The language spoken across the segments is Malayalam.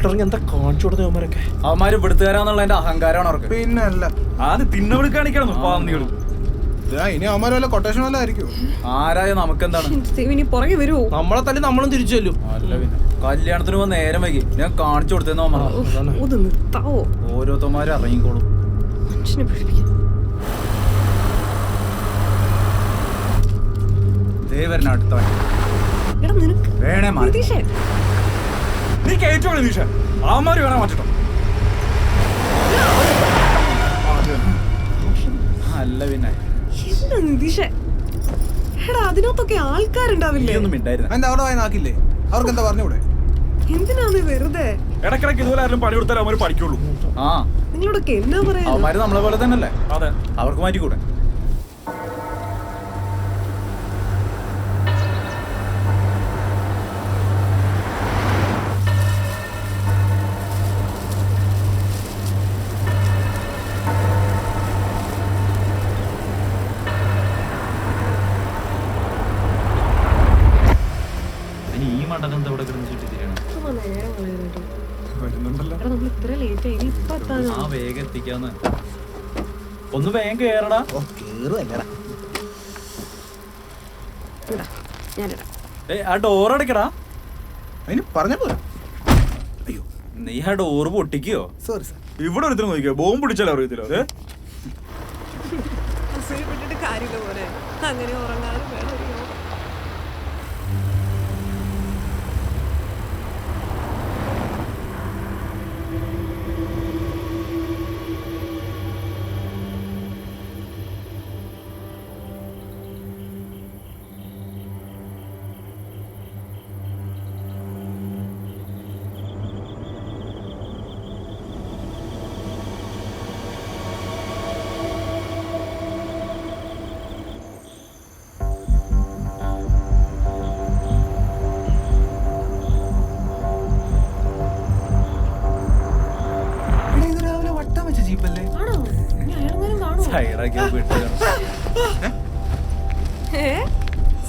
റോട്ടിലിറങ്ങി എന്താ കാണിച്ചു കൊടുത്ത അവന്മാരൊക്കെ? അവന്മാര് ഇവിടുത്തുകാരാന്നുള്ള എന്റെ അഹങ്കാരമാണ് അവർക്ക്. പിന്നെ അല്ല, ആദ്യം തിന്നവിളി കാണിക്കണം പാന്നികൾ. ഇനി അവന്മാർ വല്ല കൊട്ടേഷൻ വല്ല ആയിരിക്കും. ആരായ നമുക്കെന്താണ്? പുറകെ വരുമോ? നമ്മളെ തല്ലി നമ്മളും തിരിച്ചു ചെല്ലും. അല്ല പിന്നെ കല്യാണത്തിന് പോകാൻ നേരം വൈകി ഞാൻ കാണിച്ചു കൊടുത്തേന്ന് ഓരോരുത്തന്മാര് ഇറങ്ങിക്കോളും. മനുഷ്യനെ പേടിപ്പിക്കാൻ. അടുത്തവൻ എടാ നിനക്ക് വേണേ നിതീഷേ, നീ കയറ്റോ നിതീഷ. അവന്മാര് വേണേ മാറ്റിട്ടോ. അല്ല പിന്നെ എന്താ നിതീഷേ? എടാ അതിനകത്തൊക്കെ ആൾക്കാരുണ്ടാവില്ലേ? ഒന്നും മിണ്ടായിരുന്നു. എന്താ അവിടെ വായി നാക്കില്ലേ? അവർക്ക് എന്താ പറഞ്ഞൂടെ? എന്തിനാണ് വെറുതെ? ഇടക്കിടക്ക് ഇതുപോലെ ആരെങ്കിലും പണി കൊടുത്താലും അവര് പഠിക്കുള്ളൂ. ആ നിങ്ങളോടൊക്കെ എന്നാ പറയാ? അവന്മാര് നമ്മളെ പോലെ തന്നെയല്ലേ? അതെ, അവർക്ക് മാറ്റിക്കൂടെ? വേഗം എത്തിക്കാന്ന്. ഒന്ന് വേഗം കേറടാ. ആ ഡോർ അടയ്ക്കടാ. അതിന് പറഞ്ഞ പോലെ. അയ്യോ, നീ ആ ഡോറ് പൊട്ടിക്കോ? Sorry sir. ഇവിടെ ഒരുത്തരം നോക്കിയോ, ബോംബ് പിടിച്ചാലോ അറിയത്തില്ല. അതെ കാര്യമില്ല പോലെ അങ്ങനെ ഉറങ്ങാനും വേണം.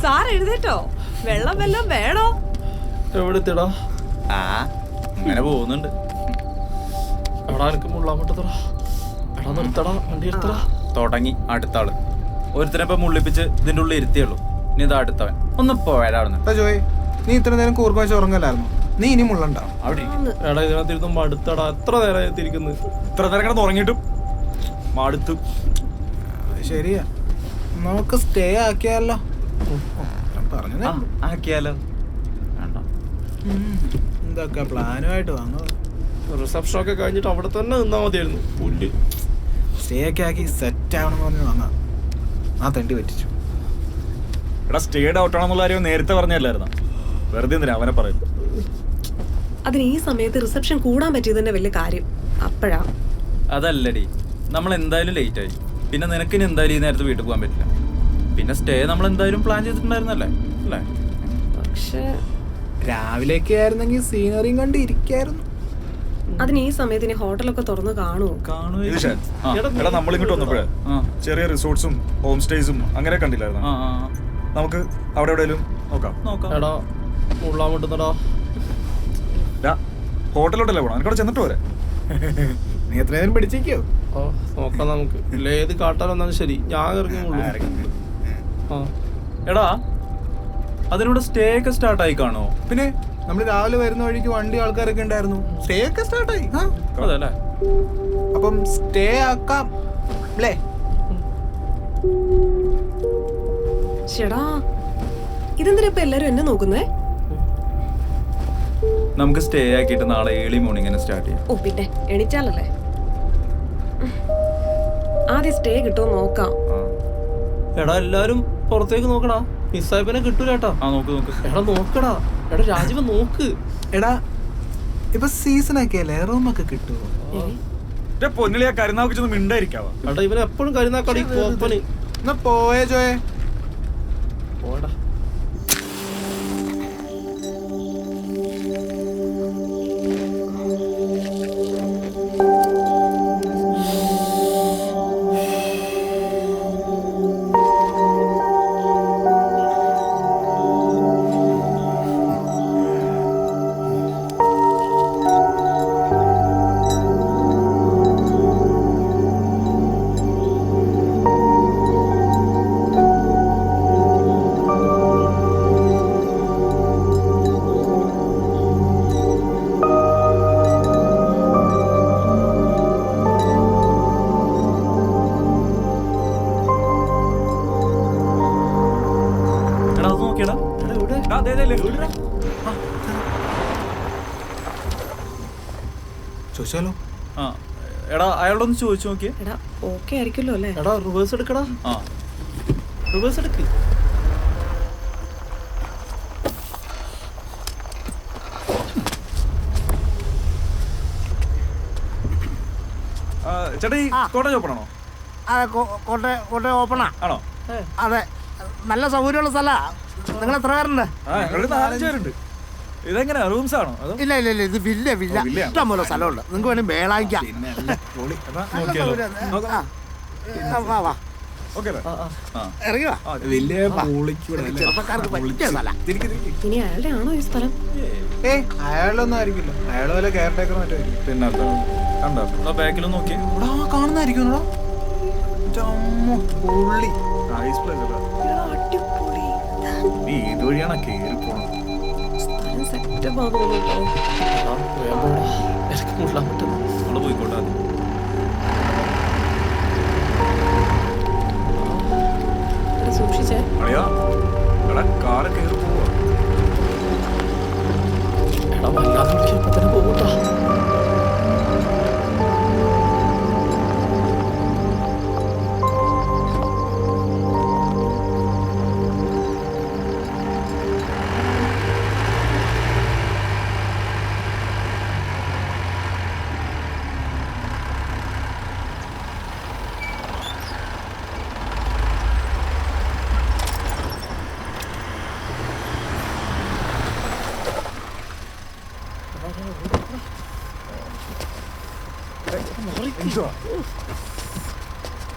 സാർ എഴുതേറ്റോ? വെള്ളം വെള്ളം വേണോ? എവിടെത്തിടാ? ആ അങ്ങനെ പോകുന്നുണ്ട്. എടാ എനിക്ക് മുള്ളാമട്ടത്തടാ. എടാ നിർത്തടാ, വണ്ടി എടുത്തടാ. തുടങ്ങി അടുത്ത ആള്. ഒരുത്തനെ ഇപ്പൊ മുള്ളിപ്പിച്ച് ഇതിന്റെ ഉള്ളിൽ ഇരുത്തിയുള്ളൂ. ഇനി ഇതാ അടുത്തവൻ. ഒന്ന് പോയാലാവുന്നു. ജോയ്, നീ ഇത്ര നേരം കൂർക്കം വെച്ച് ഉറങ്ങലായിരുന്നു. നീ ഇനി മുള്ളണ്ടാവും. അവിടെ എടാ ഇതിനകത്ത് ഇരുന്ന് മടുത്തടാ. എത്ര നേരം തിരിക്കുന്നത്? ഇത്ര നേരം കിടന്ന് ഉറങ്ങിയിട്ടും മടുത്തു. ശരിയാ, നമുക്ക് സ്റ്റേ ആക്കിയാലോ? പറഞ്ഞു ആക്കിയാലോ? വേണ്ട, എന്തൊക്കെ പ്ലാനുമായിട്ട് വാങ്ങുക. റിസപ്ഷൻ ഒക്കെ കഴിഞ്ഞിട്ട് അവിടെ തന്നെ നിന്നാ മതിയായിരുന്നു. പുല്ല് സ്റ്റേ ഒക്കെ ആക്കി സെറ്റ് ആവണമെന്ന് പറഞ്ഞ് വന്നാ ആ തണ്ടി പറ്റിച്ചു. എടാ സ്റ്റേഡ് ഔട്ട് ആണെന്നുള്ള കാര്യം നേരത്തെ പറഞ്ഞല്ലായിരുന്നോ? വെറുതെ എന്തിനാ അവനെ പറയുന്നു? അതിന് ഈ സമയത്ത് റിസപ്ഷൻ കൂടാൻ പറ്റിയത് തന്നെ വലിയ കാര്യം. അപ്പോഴാ അതല്ലടി, നമ്മൾ എന്തായാലും ലേറ്റ് ആയി. പിന്നെ നിനക്കിനി എന്തായാലും ഈ നേരത്തെ വീട്ടിൽ പോകാൻ പറ്റില്ല. പിന്നെ സ്റ്റേ നമ്മൾ എന്തായാലും പ്ലാൻ ചെയ്തിട്ടുണ്ടായിരുന്നല്ലേ അല്ലേ? പക്ഷേ രാവിലെയൊക്കെ ആയിരുന്നെങ്കിൽ സീനറിയും കണ്ട് ഇരിക്കായിരുന്നു. അതിന് ഈ സമയത്ത് ഇനി ഹോട്ടലൊക്കെ തുറന്ന് കാണുമോ? നമ്മൾ ഇങ്ങോട്ട് വന്നപ്പോഴേ ചെറിയ റിസോർട്ട്സും ഹോം സ്റ്റേസും അങ്ങനെ കണ്ടില്ലായിരുന്നു. നമുക്ക് അവിടെ എവിടെയെങ്കിലും നോക്കാം. എടാ മുള്ളാൻ വിട്ടുന്നടാ. ഹോട്ടലോട്ടല്ലേ പോണം, എനിക്കവിടെ ചെന്നിട്ട് പോരെ. നീ എത്ര നേരം പിടിച്ചേക്കോ? നോക്കാം നമുക്ക്. ഇല്ല ഏത് കാട്ടാലെന്നാലും ശരി, ഞാൻ ഇറങ്ങി. എടാ അതിനോട് സ്റ്റേ ഒക്കെ സ്റ്റാർട്ടായി കാണോ? പിന്നെ നമ്മൾ രാവിലെ വരുന്ന വഴിക്ക് വണ്ടി ആൾക്കാരൊക്കെ ഉണ്ടായിരുന്നു. സ്റ്റേ ഒക്കെ സ്റ്റാർട്ടായി. അതല്ലേ, അപ്പം സ്റ്റേ ആക്കാം അല്ലേ? ചേടാ ഇതെന്തിനാ ഇപ്പൊ എല്ലാരും എന്നെ നോക്കുന്നേ? നമുക്ക് സ്റ്റേ ആക്കിയിട്ട് നാളെ ഏർലി മോർണിംഗ് സ്റ്റാർട്ട് ചെയ്യാം. ഓ പിന്നെ എണീറ്റാലല്ലേ. ആദ്യം സ്റ്റേ കിട്ടുമോ നോക്കാം. എടാ എല്ലാരും പുറത്തേക്ക് നോക്കടാ. മിസ്സായിപ്പിനെ കിട്ടൂല കേട്ടാ. നോക്ക്. എടാ നോക്കടാ. എടാ രാജീവൻ നോക്ക്. എടാ ഇപ്പൊ സീസൺ ഒക്കെ അല്ലേ, റൂമൊക്കെ കിട്ടുമോ? പൊന്നിളിയാ കരുനാക്ക് മിണ്ടായിരിക്കാവാ. എടാ ഇവനെ എപ്പോഴും കരുനാക്കടി കോപ്പന്. എന്നാ പോയേ ജോയെ. പോടാ. നോക്കിയടാ. ആ, ദേ, ദേ, എവിടെടാ? ആ. ചോദിച്ചാലോ? ആ, എടാ അയാളോടൊന്ന് ചോദിച്ചു നോക്കിയേ. എടാ ഓക്കെ ആയിരിക്കുമല്ലോ അല്ലേ? എടാ റിവേഴ്സ് എടുക്കടാ, ആ, റിവേഴ്സ് എടുക്ക്. ചേട്ടാ ഈ കോട്ടേജ് ഓപ്പൺ ആണോ? അതെ കോട്ടയം ഓപ്പണാ. ആണോ? അതെ, നല്ല സൗകര്യമുള്ള സ്ഥലമാ. നിങ്ങൾ എത്ര പേരുണ്ട്? ആ, ഞങ്ങളൊരു 4-5 പേരുണ്ട്. ഇതെങ്ങനെയാ, റൂംസ് ആണോ അതോ? ഇല്ല ഇല്ല ഇല്ല, ഇത് വില്ല വില്ല. ഓ, വില്ലയാ? ഇഷ്ടം പോലെ സ്ഥലമുണ്ട്, നിങ്ങൾക്ക് വേണമെങ്കിൽ മേളായിക്കാം. എന്നാ, നല്ല നോക്കിയാലോ? സൗകര്യം. നോക്കാം. ആ, വാ വാ, ഓക്കെ അല്ലേ? ആ. ഇറങ്ങി വാ. വലിയ പൊളിക്കൂടെ ചെറുപ്പക്കാർക്ക് പറ്റിയ സ്ഥലം. ഇനി അയാളുടെ ആണോ ഈ സ്ഥലം? അയാളൊന്നും ആയിരിക്കില്ല, അയാൾ വല്ല കെയർ ടേക്കർ മറ്റോ ആയിരിക്കും. പിന്നെ കണ്ടോ ബാക്കിലൊന്നും നോക്കിയേ. കാണുന്നായിരിക്കും പുള്ളി. നൈസ് പ്ലേസ് അല്ലേ? എടാ, അടിപൊളി നീ ഏത് വഴിയാണോ കേറി പോണം? സ്ഥലം സെറ്റപ്പ് ആ തോന്നുന്നു കേട്ടോ. വേഗം പോടാ, എനിക്ക് മുള്ളാൻ പറ്റുന്നു. നമ്മള് പോയിക്കോട്ടെ. എടാ, സൂക്ഷിച്ചേ. അളിയാ, എടാ കാറ് കേറി പോവാ. എടാ വല്ലാതെ വിളിക്കുമ്പോ തന്നെ പോകൂട്ടാ.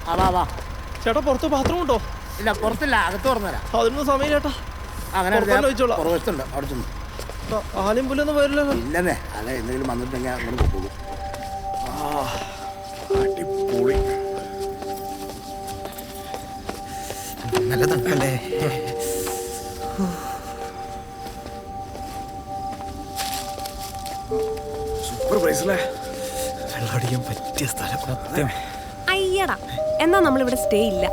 ആ, വാ വാ. ചേട്ടാ പുറത്ത് ബാത്റൂം ഉണ്ടോ? ഇല്ല, പുറത്തില്ല, അകത്ത് തുറന്നുതരാം. അതിനൊന്നും സമയം ചേട്ടാ. അങ്ങനെ പുറത്തല്ലേ വെച്ചോളാം. പുറവശത്തുണ്ട്, അവിടെ ചെന്നു. ആലും പുല്ലൊന്നും വരില്ലല്ലോ. ഇല്ലെന്നേ, അല്ല എന്തെങ്കിലും വന്നിട്ടുണ്ടെങ്കിൽ അങ്ങനെ പോകും. അടിപൊളി. നല്ല തണുപ്പല്ലേ? സൂപ്പർ പ്ലേസ് അല്ലേ? വെള്ളമടിക്കാൻ പറ്റിയ സ്ഥലം. സത്യം. അയ്യടാ, എന്നാ നമ്മളിവിടെ സ്റ്റേ ഇല്ല.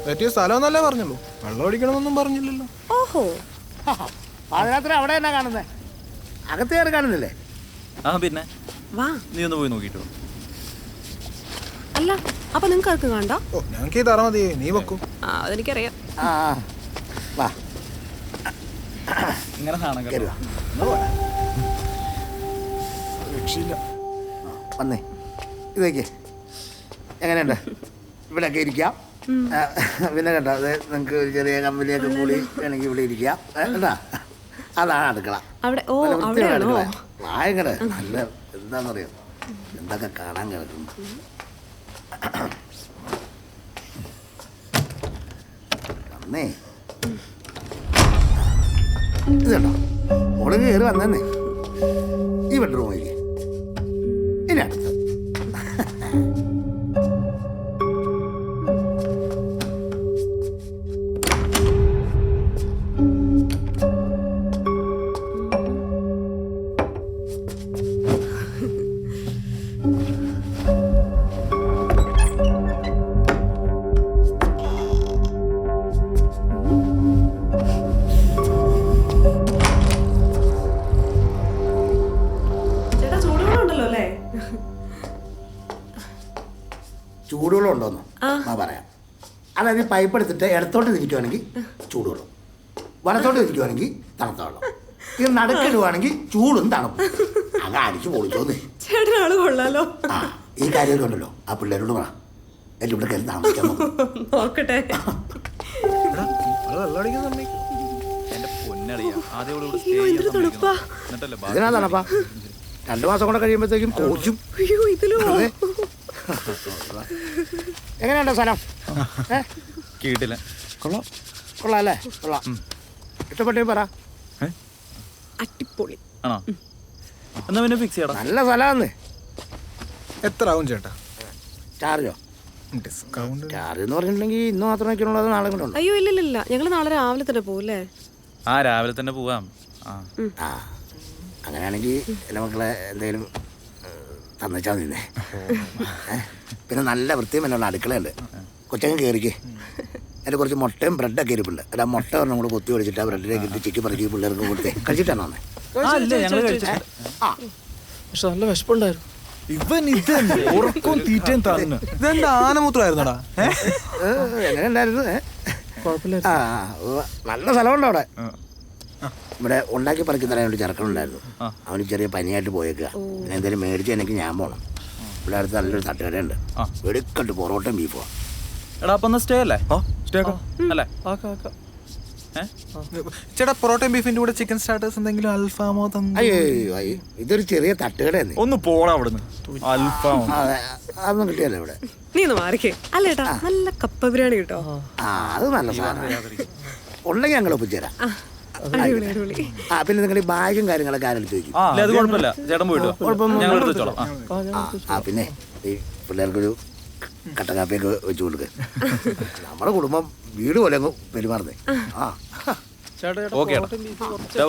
പറ്റിയ സ്ഥലമെന്നല്ലേ പറഞ്ഞുള്ളൂ, വെള്ളം അടിക്കണമെന്നൊന്നും പറഞ്ഞില്ലല്ലോ. ഓഹോ, പാതിരാത്രി അവിടെ എന്നാ കാണുന്നേ? അകത്ത് കയറി കാണുന്നില്ലേ? ആ, പിന്നെ വാ. നീ ഒന്ന് പോയി നോക്കിട്ടോ. അല്ല, അപ്പൊ നിങ്ങൾക്ക് ആർക്ക് കണ്ട? ഓ, ഞങ്ങൾക്ക് ഈ തറ മതി, നീ വെക്കൂ. ആ, അതെനിക്കറിയാം. ആ, വാ, ഇങ്ങനെ സാധനം കയറി വാ. രക്ഷയില്ല. വന്നേ, ഇതൊക്കെ എങ്ങനെയുണ്ട്? ഇവിടെയൊക്കെ ഇരിക്കാം. പിന്നെ കേട്ടോ, അത് നിങ്ങൾക്ക് ഒരു ചെറിയ കമ്പനിയൊക്കെ കൂടി വേണമെങ്കിൽ ഇവിടെ ഇരിക്കാം. കേട്ടാ, അതാണ് അടുക്കള. അവിടെ ഓ, നല്ല വൃത്തിയുള്ള അവിടെയാണോ? അടുക്കള. ഭയങ്കര നല്ല എന്താണെന്നറിയാം, എന്തൊക്കെ കാണാൻ കിടക്കുന്നു. അന്നേ ഇത് കേട്ടോ, മോള് കയറി വന്നേ. ഈ ബെഡ്റൂമിലേക്ക് ഇനി അടുത്ത്. ചേട്ടാ, ചൂടുവെള്ളം ഉണ്ടല്ലോ അല്ലേ? ചൂടുവെള്ളം ഉണ്ടോന്നോ? ആ, പറയാം. അതായത് പൈപ്പ് എടുത്തിട്ട് ഇടത്തോട്ട് തിരിക്കുവാണെങ്കിൽ ചൂടുവെള്ളം, വലത്തോട്ട് തിരിക്കുവാണെങ്കിൽ തണുത്ത വെള്ളം, ഇത് നടുക്കിടുവാണെങ്കിൽ ചൂടും തണുപ്പും. അങ്ങ് അടിച്ചു പൊളിച്ചോന്നേ. ചേട്ടൻ ആള് കൊള്ളാലോ. ആ, ഈ കാര്യമൊക്കെ ഉണ്ടല്ലോ ആ പിള്ളേരോട് പറ, എല്ലാം ഇവിടെ കയറി താമസിക്കാൻ നോക്കും. നോക്കട്ടെ. വെള്ളം അടിക്കാൻ സമ്മതിക്കും. എന്റെ പൊന്നളിയാ, ആദ്യം ഇവിടെ അയ്യോ, എന്തൊരു തണുപ്പാ. എന്നിട്ടല്ലേ ഇതിനാ തണുപ്പാ. 2 മാസം കൂടെ കഴിയുമ്പോഴത്തേക്കും കോച്ചും. അയ്യോ, ഇതിലോ. അതെ. എങ്ങനെയുണ്ടോ സ്ഥലം? കേട്ടില്ല. കൊള്ളാം. കൊള്ളാം അല്ലേ? കൊള്ളാം. ഇഷ്ടപ്പെട്ടേ പറ. അടിപൊളി. ആണോ? എന്നാ പിന്നെ ഫിക്സ് ചെയ്യണം. നല്ല സ്ഥലമാന്ന്. എത്ര ആവും ചേട്ടാ ചാർജോ? ഡിസ്കൗണ്ട്? ചാർജ് എന്ന് പറഞ്ഞിട്ടുണ്ടെങ്കിൽ ഇന്ന് മാത്രം വയ്ക്കണുള്ളത് നാളെ കൂടെ ഉണ്ട്. അയ്യോ, ഇല്ലില്ല, ഞങ്ങൾ നാളെ രാവിലെ തന്നെ പോവല്ലേ? ആ, രാവിലെ തന്നെ പോവാം. ആ, ആ, അങ്ങനെയാണെങ്കിൽ എൻ്റെ മക്കളെ എന്തെങ്കിലും തന്നേച്ചാൽ നിന്നേ. പിന്നെ നല്ല വൃത്തിയും എന്നുള്ള അടുക്കളയുണ്ട്. കൊച്ചങ്ങ് കയറിക്കേ. എൻ്റെ കുറച്ച് മുട്ടയും ബ്രെഡൊക്കെ ഇരിപ്പുണ്ട്. അല്ല മുട്ട ഒരെണ്ണം കൂടെ കൊത്തി ഒടിച്ചിട്ട് ആ ബ്രെഡിലേക്ക് ഇട്ട് ചിക്കി പറക്കി പിള്ളേർക്ക് കൊടുത്തേ. കഴിച്ചിട്ടാണോ വന്നേ? ആ പക്ഷെ നല്ല വിശപ്പുണ്ടായിരുന്നു. ഇവൻ ഇത് ഉറക്കവും തീറ്റയും തന്നു. ഇതെന്താ ആനമൂത്രമായിരുന്നടാ? എങ്ങനെ ഉണ്ടായിരുന്നു? കുഴപ്പമില്ല. ആ നല്ല സ്ഥലമുണ്ട് അവിടെ. ഇവിടെ ഉണ്ടാക്കി പറക്കി തരാൻ വേണ്ടി ചെറുക്കനുണ്ടായിരുന്നു. അവന് ചെറിയ പനിയായിട്ട് പോയേക്കുക. പിന്നെ എന്തെങ്കിലും മേടിച്ച് എനിക്ക് ഞാൻ പോകണം. ഇവിടെ അടുത്ത് നല്ലൊരു തട്ടുകടയുണ്ട്. വെടിക്കട്ട് പൊറോട്ടയും ബീഫോ. എടാ അപ്പൊ സ്റ്റേ അല്ലേ? സ്റ്റേ അല്ലേ? ചേട്ടാ പൊറോട്ടയും ബീഫിന്റെ കൂടെ ചിക്കൻ സ്റ്റാർട്ടേഴ്സ് എന്തെങ്കിലും അൽഫാമോ തന്നു? അയ്യോ അയ്യോ ഇതൊരു ചെറിയ തട്ടുകടയെന്ന്. ഒന്ന് പോടാ അവിടുന്ന്. അൽഫാം അതൊന്നും കിട്ടിയല്ലോ ഇവിടെ. നീ ഒന്ന് മാറിക്കേ. അല്ലേട്ടാ നല്ല കപ്പ ബിരിയാണി കിട്ടോ? ആ അത് നല്ല സാധനം. ഉണ്ടെങ്കിൽ ഞങ്ങൾ ഒപ്പിച്ചുതരാം. അടിപൊളി അടിപൊളി. ആ പിന്നെ നിങ്ങൾ ഈ ബാഗും കാര്യങ്ങളൊക്കെ ആരെടുത്ത് വെക്കും? അത് കുഴപ്പമില്ല, ചേട്ടൻ പോയിട്ടോ. ഞങ്ങൾ എടുത്ത് വെച്ചോളാം. ആ പിന്നെ ഈ പിള്ളേർക്കൊരു കട്ട കാപ്പിയൊക്കെ വെച്ച് കൊടുക്കുക. നമ്മുടെ കുടുംബം വീട് പോലെ അങ്ങ് പെരുമാറുന്നേ. ആ ഓക്കെ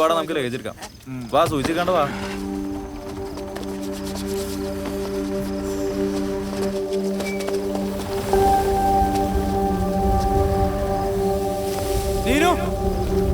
വാടാ, നമുക്ക് ലഗേജ് എടുക്കാം. വാ സൂചിച്ചിക്കാണ്ട് വാ.